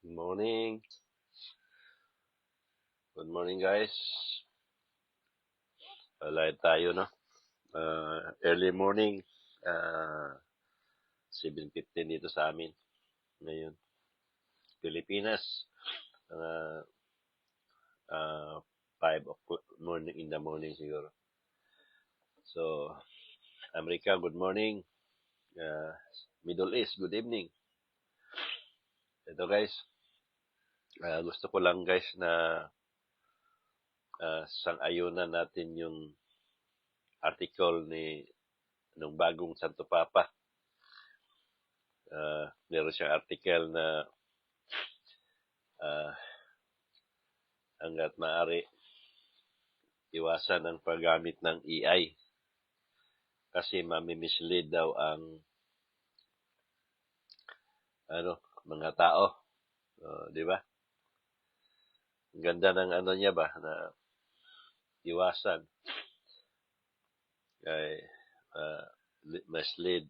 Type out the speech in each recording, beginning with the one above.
Good morning. Good morning, guys. Live tayo, no? Early morning. 7:15 dito sa amin. Ngayon. Pilipinas. Uh, 5 o'clock morning in the morning siguro. So, America, good morning. Middle East, good evening. Ito, guys. Gusto ko lang, guys, na sang-ayunan natin yung article ni nung bagong Santo Papa. Meron siyang article na hanggat maaari iwasan ang paggamit ng AI kasi mamimislead daw ang mga tao. Di ba? Ang ganda ng niya ba na iwasan kay mislead,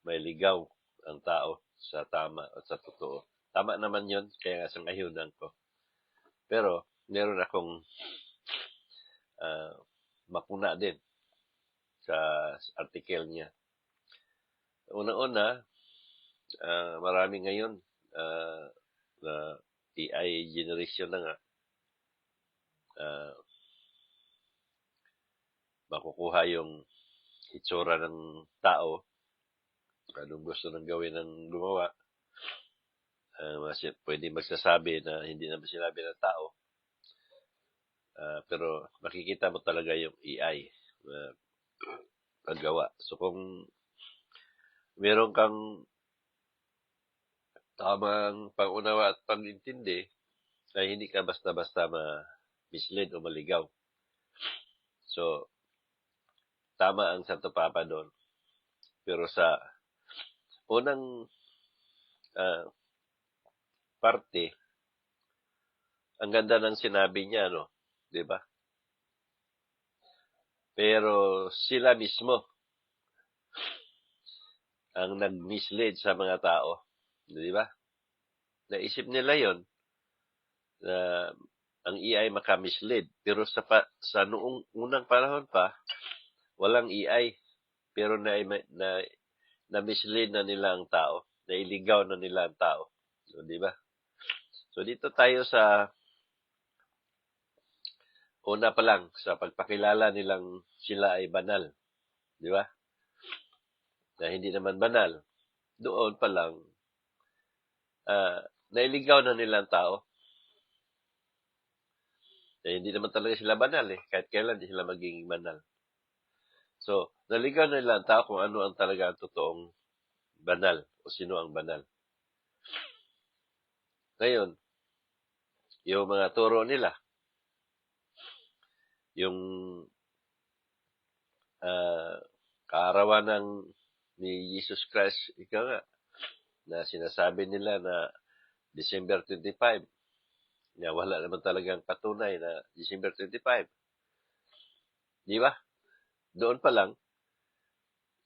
may ligaw ang tao sa tama at sa totoo. Tama naman yun, kaya nga sang-ayunan ko. Pero, meron akong makuna din sa article niya. Una-una, marami ngayon na AI generation na nga. Makukuha yung itsura ng tao, anong gusto nang gawin ng gumawa. Pwede magsasabi na hindi naman sinabi ng tao. Pero makikita mo talaga yung AI paggawa. So kung meron kang tamang pangunawa at pag-intindi, ay hindi ka basta-basta ma-mislead o maligaw. So, tama ang Santo Papa doon. Pero sa unang parte, ang ganda ng sinabi niya, no? Di ba? Pero sila mismo ang nag-mislead sa mga tao. Di ba? Naisip nila yon na ang AI maka-mislead. Pero sa noong unang panahon pa, walang AI. Pero na-mislead na nila ang tao. Nailigaw na nila ang tao. So, di ba? So, dito tayo sa una pa lang, sa pagpakilala nilang sila ay banal. Di ba? Na hindi naman banal. Doon pa lang, nailigaw na nila ang tao. Hindi naman talaga sila banal eh. Kahit kailan di sila magiging banal. So, naligaw na nila ang tao kung ano ang talaga ang totoong banal o sino ang banal. Ngayon, yung mga turo nila, yung kaarawan ni Jesus Christ, ikaw nga, na sinasabi nila na December 25, na wala naman talagang patunay na December 25. Di ba? Doon pa lang,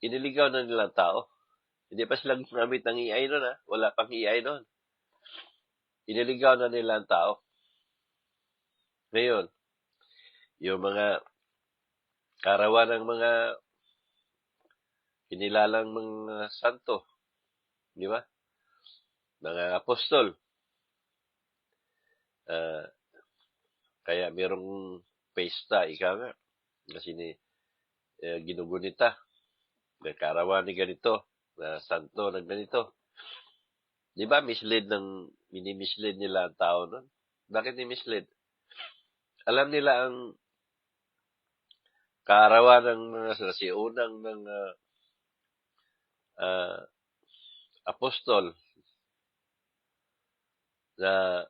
iniligaw na nila ang tao. Hindi pa sila gumamit ng AI noon ha. Wala pang AI noon. Iniligaw na nila ang tao. Ngayon, yung mga karawan ng mga kinilalang mga santo, di ba? Mga apostol. Kaya merong pesta, ika nga. Kasi ginugunita. May karawan ni ganito, na santo ng ganito. Di ba mini-mislead nila ang tao nun? Bakit ni-mislead? Alam nila ang kaarawan ng mga nasiunang ng apostol na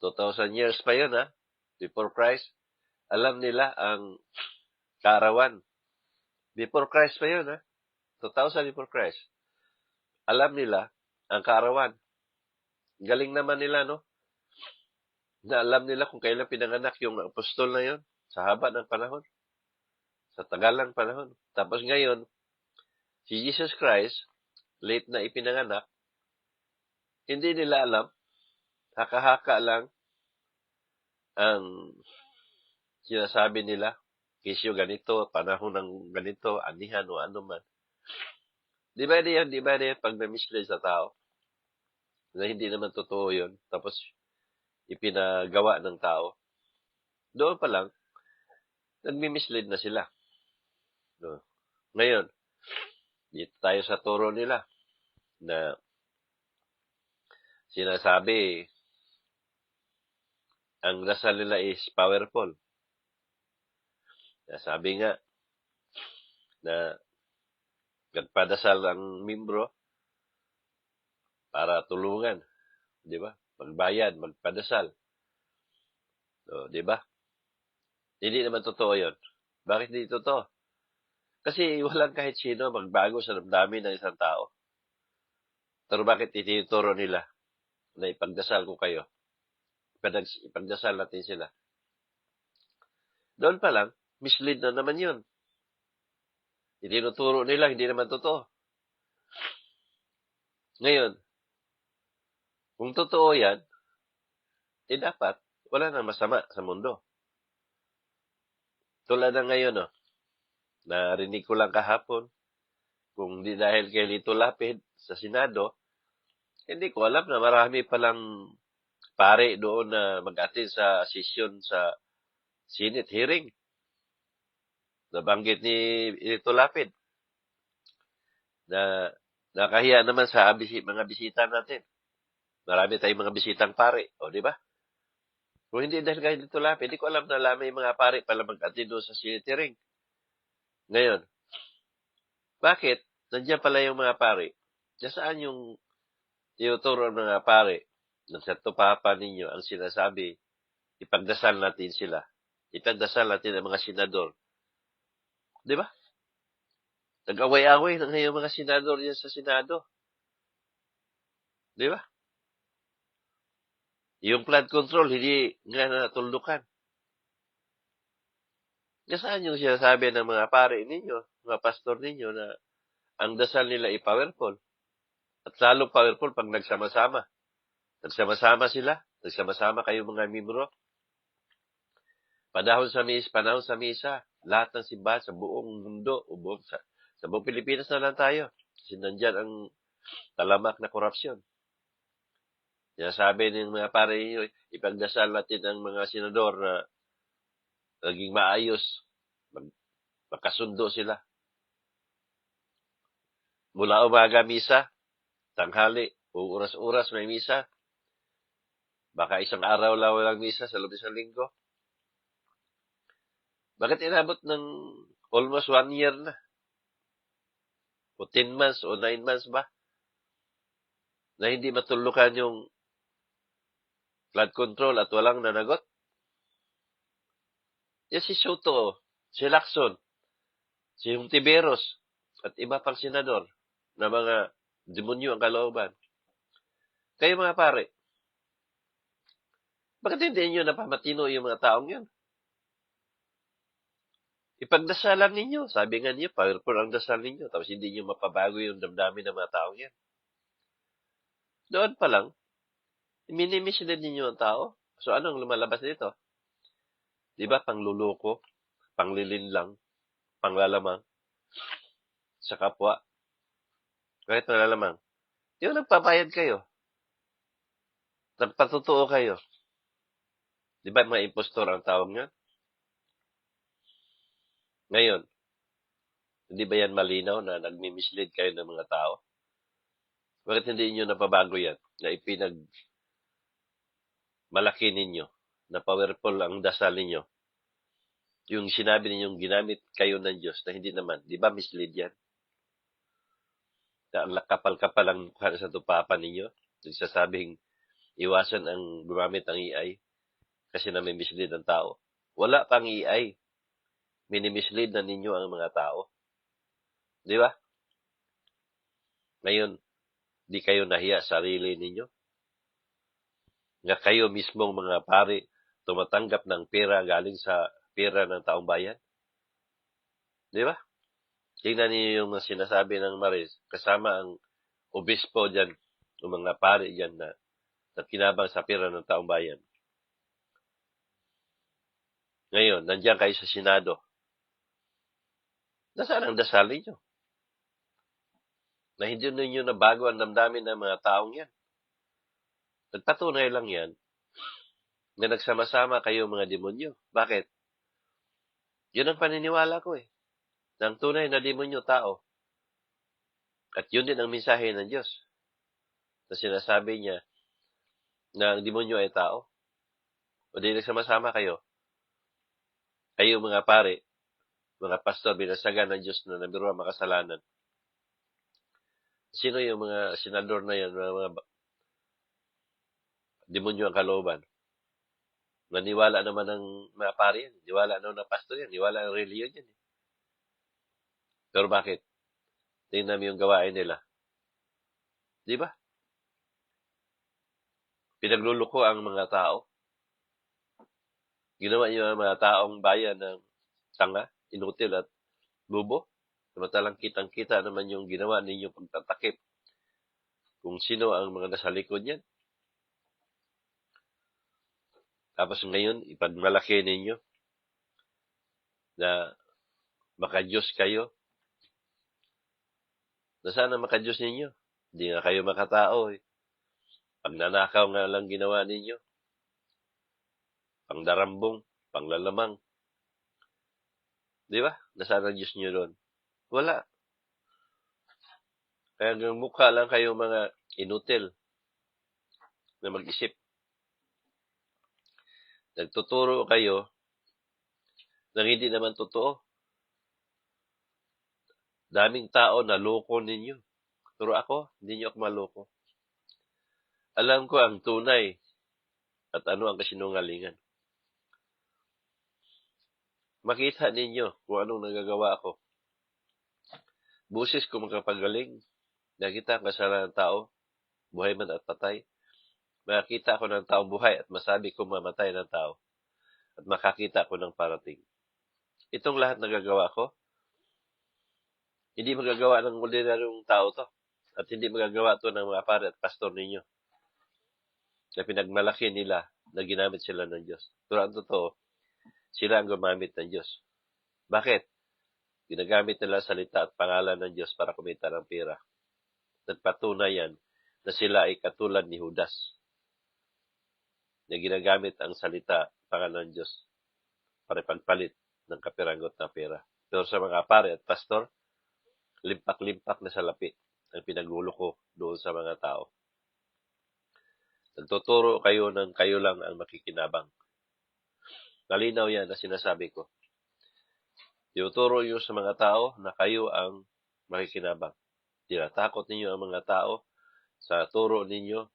2,000 years pa yun before Christ. Alam nila ang kaarawan. Before Christ pa yun 2,000 before Christ. Alam nila ang kaarawan. Galing naman nila, no? Na alam nila kung kailan pinanganak yung apostol na yun sa haba ng panahon. Sa tagal ng panahon. Tapos ngayon, si Jesus Christ, late na ipinanganak, Hindi nila alam, haka-haka lang ang sinasabi nila. Kisyo ganito, panahon ng ganito, anihan o ano man. Di ba yan pag na-mislead sa tao? Na hindi naman totoo yun. Tapos, ipinagawa ng tao. Doon pa lang, nagmi-mislead na sila. No? Ngayon, dito tayo sa turo nila na sinasabi, ang dasal nila is powerful. Sabi nga, na nagpadasal ang membro para tulungan. Di ba? Magbayad, magpadasal. So, di ba? Hindi naman totoo yun. Bakit hindi totoo? Kasi walang kahit sino magbago sa damdamin ng isang tao. Pero bakit itinuturo nila na ipagdasal ko kayo? Ipagdasal natin sila. Doon pa lang, mislead na naman yun. Itinuturo nila, hindi naman totoo. Ngayon, kung totoo yan, dapat wala nang masama sa mundo. Tulad na ngayon, narinig ko lang kahapon, kung di dahil kay Lito Lapid sa Senado, hindi ko alam na marami palang pare doon na mag-attend sa session sa Senate hearing. Nabanggit ni Lito Lapid na nakahiya naman sa mga bisita natin. Marami tayong mga bisitang pare. O, di ba? Kung hindi dahil kay Lito Lapid, hindi ko alam na may mga pare pala mag-attend doon sa Senate hearing. Ngayon, bakit? Nandiyan pala yung mga pare. Nasaan yung tinuturo ng mga pare ng sa tupapa ninyo ang sinasabi, ipagdasal natin sila. Ipagdasal natin ang mga senador. Di ba? Nag-away-away na ngayon mga senador yan sa Senado. Di ba? Yung flood control, hindi nga natuldukan. Nasaan yung sinasabi ng mga pare ninyo, mga pastor ninyo na ang dasal nila ay powerful. At lalong powerful pag nagsama-sama. Nagsama-sama sila. Nagsama-sama kayo mga membro. Panahon sa misa, lahat ng simbahan sa buong mundo, sa buong Pilipinas na lang tayo. Kasi nandyan ang talamak na korupsyon. Sinasabi ng mga pare ninyo, ipagdasal natin ang mga senador na naging maayos. Magkasundo sila. Mula umaga misa, tanghali, o oras-oras may misa. Baka isang araw lang walang misa sa loob ng isang linggo. Bakit inabot ng almost 1 year na? O 10 months o 9 months ba? Na hindi matulukan yung flood control at walang nanagot? Yan si Soto, si Lacson, si Hontiveros, at iba pang senador na mga demonyo ang kalooban. Kayo mga pare, bakit hindi nyo napamatino yung mga taong yan? Ipagdasalan ninyo. Sabi nga niyo, powerful ang dasal ninyo. Tapos hindi nyo mapabago yung damdamin ng mga taong yan. Doon pa lang, minimisled ninyo ang tao. So, anong lumalabas dito? Di ba, pangluloko, panglilinlang, panglalamang, sa kapwa. Kahit nalalamang. Yung nagpabayad kayo. Nagpatotoo kayo. Di ba, mga impostor ang tawag niya? Ngayon, hindi ba yan malinaw na nagmi-mislead kayo ng mga tao? Bakit hindi nyo napabago yan? Na malaki ninyo, na powerful ang dasal ninyo. Yung sinabi ninyong ginamit kayo ng Diyos na hindi naman, di ba mislead yan? Na ang kapal-kapal ang mukha sa tupapan ninyo. Nagsasabing iwasan ang gumamit ng AI kasi na may mislead ang tao. Wala pang AI. Minimislead na ninyo ang mga tao. Di ba? Ngayon, di kayo nahiya sa sarili ninyo. Nga kayo mismong mga pare tumatanggap ng pera galing sa pera ng taong bayan. Di ba? Tingnan niyo yung sinasabi ng Maris, kasama ang obispo dyan o mga pari dyan na kinabang sa pera ng taong bayan. Ngayon, nandiyan kayo sa Senado. Nasaan ang dasal ninyo? Na hindi ninyo nabago ang damdamin ng mga taong yan. Nagpatunay lang yan na nagsama-sama kayo mga demonyo. Bakit? Yun ang paniniwala ko eh. Na ang tunay na demonyo tao. At yun din ang mensahe ng Diyos. Na sinasabi niya na ang demonyo ay tao. O di nagsama-sama kayo. Kayo mga pare, mga pastor, binasagan ng Diyos na nabiruan makasalanan. Sino yung mga senador na yan, mga demonyo ang kalooban? Naniwala naman ng mga pare yan. Niwala naman ng pastor yan. Niwala ng reliyon yan. Pero bakit? Tingnan mo yung gawain nila. Di ba? Pinagluluko ang mga tao. Ginawa niyo ang mga taong bayan ng tanga, inutil at bubo. Samantalang kitang-kita naman yung ginawa ninyong pagtatakip kung sino ang mga nasa likod niyan. Tapos ngayon, ipagmalaki ninyo na maka-Diyos kayo. Na sana maka-Diyos ninyo. Hindi nga kayo makatao eh. Pagnanakaw nga lang ginawa ninyo. Pangdarambong, panglalamang. Di ba? Nasaan ang Diyos nyo doon? Wala. Kaya hanggang mukha lang kayo mga inutil na mag-isip. Nagtuturo kayo nang hindi naman totoo. Daming tao na loko ninyo. Pero ako, hindi nyo ako maloko. Alam ko ang tunay at ano ang kasinungalingan. Makita ninyo kung anong nagagawa ko. Busis ko makapagaling. Nakita ang kasalanan ng tao, buhay man at patay. Makakita ako ng taong buhay at masabi ko mamatay ng tao. At makakita ako ng parating. Itong lahat nagagawa ko, hindi magagawa ng ordinaryong tao to. At hindi magagawa to ng mga pare at pastor ninyo. Na pinagmalaki nila na ginamit sila ng Diyos. Pero ang totoo, sila ang gumamit ng Diyos. Bakit? Ginagamit nila salita at pangalan ng Diyos para kumita ng pera. Nagpatunay yan na sila ay katulad ni Judas na ginagamit ang salita at pangalan ng Diyos para pagpalit ng kapiragot na pera. Pero sa mga pare at pastor, limpak-limpak na salapi ang pinagulo ko doon sa mga tao. Nagtuturo kayo ng kayo lang ang makikinabang. Malinaw yan na sinasabi ko. Tinuturo nyo sa mga tao na kayo ang makikinabang. Tinatakot ninyo ang mga tao sa turo ninyo.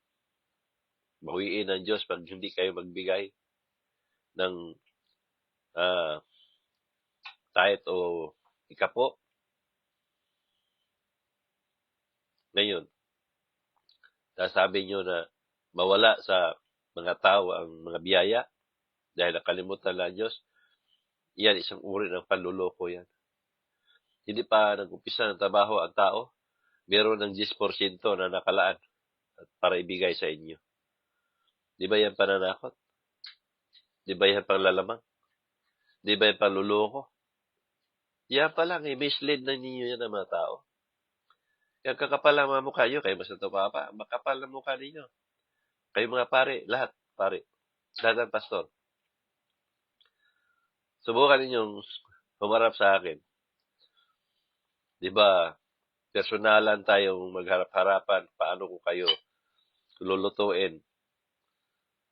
Bawiin ng Diyos pag hindi kayo magbigay ng tithe o ikapo. Ngayon, sasabi nyo na mawala sa mga tao ang mga biyaya dahil nakalimutan ng Diyos. Yan, isang uri ng panluloko yan. Hindi pa nag-umpisa ng trabaho ang tao, meron ng 10% na nakalaan para ibigay sa inyo. Di ba yan pananakot? Di ba yan panglalamang? Di ba yan panluloko? Yan pa lang, mislead na ninyo yan ang mga tao. Kaya kakapal ang mga mukha nyo, kayo mas natupa pa, makapal ang mukha ninyo. Kayo mga pare, lahat, pare. Lahat ng pastor. Subukan ninyong humarap sa akin. Di ba, personalan tayong magharap-harapan, paano ko kayo lulutuin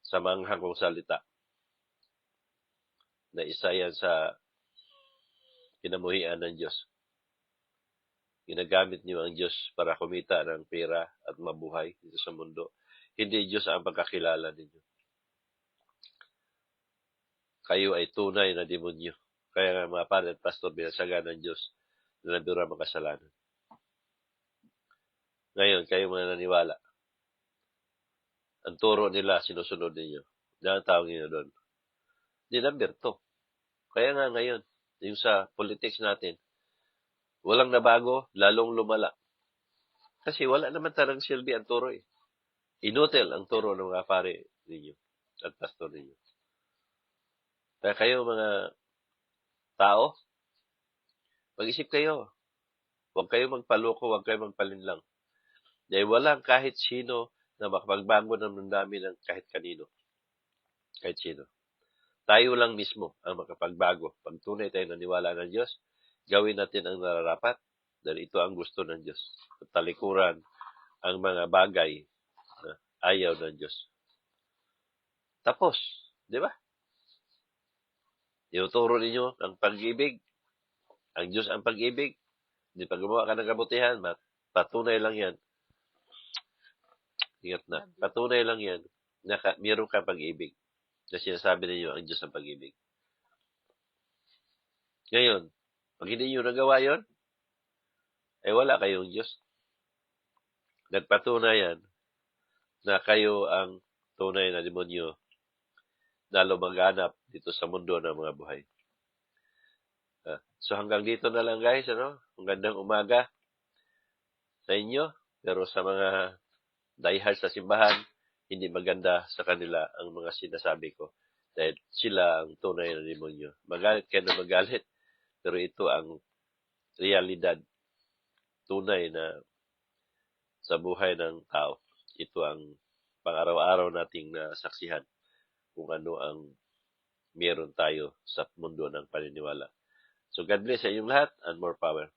sa manghang kong salita. Na isa yan sa kinamuhian ng Diyos. Ginagamit niyo ang Diyos para kumita ng pera at mabuhay dito sa mundo. Hindi Diyos ang pagkakilala ninyo. Kayo ay tunay na demonyo. Kaya nga mga pare at pastor, binasagan ng Diyos na nabira mga kasalanan. Ngayon, kayo mga naniwala. Ang turo nila, sinusunod ninyo. Dahil tawag ninyo doon. Di number 2. Kaya nga ngayon, yung sa politics natin, walang nabago, lalong lumala. Kasi wala naman talagang silbi ang turo eh. inutil ang turo ng mga pare ninyo at pastor ninyo. Kaya kayo mga tao, mag-isip kayo. Huwag kayo magpaloko, huwag kayo magpalinlang. Dahil walang kahit sino na makapagbago ng damdamin ng kahit kanino. Kahit sino. Tayo lang mismo ang makapagbago. Pag tunay tayo naniwala ng Diyos, gawin natin ang nararapat dahil ito ang gusto ng Diyos. Talikuran ang mga bagay na ayaw ng Diyos. Tapos, di ba? Tinuturo ninyo ang pag-ibig. Ang Diyos ang pag-ibig. Hindi pag gumawa ka ng kabutihan, patunay lang yan. Ingat na. Patunay lang yan na mayroon kang pag-ibig. Na sinasabi ninyo ang Diyos ang pag-ibig. Ngayon, pag hindi nyo nagawa yon, ay wala kayong Diyos. Nagpatunayan na kayo ang tunay na demonyo na lumaganap dito sa mundo ng mga buhay. So hanggang dito na lang guys, Magandang umaga sa inyo. Pero sa mga diehard sa simbahan, hindi maganda sa kanila ang mga sinasabi ko. Dahil sila ang tunay na demonyo. Magalit kayo na magalit, pero ito ang realidad, tunay na sa buhay ng tao. Ito ang pang-araw-araw nating nasaksihan kung ano ang meron tayo sa mundo ng paniniwala. So God bless sa inyong lahat and more power.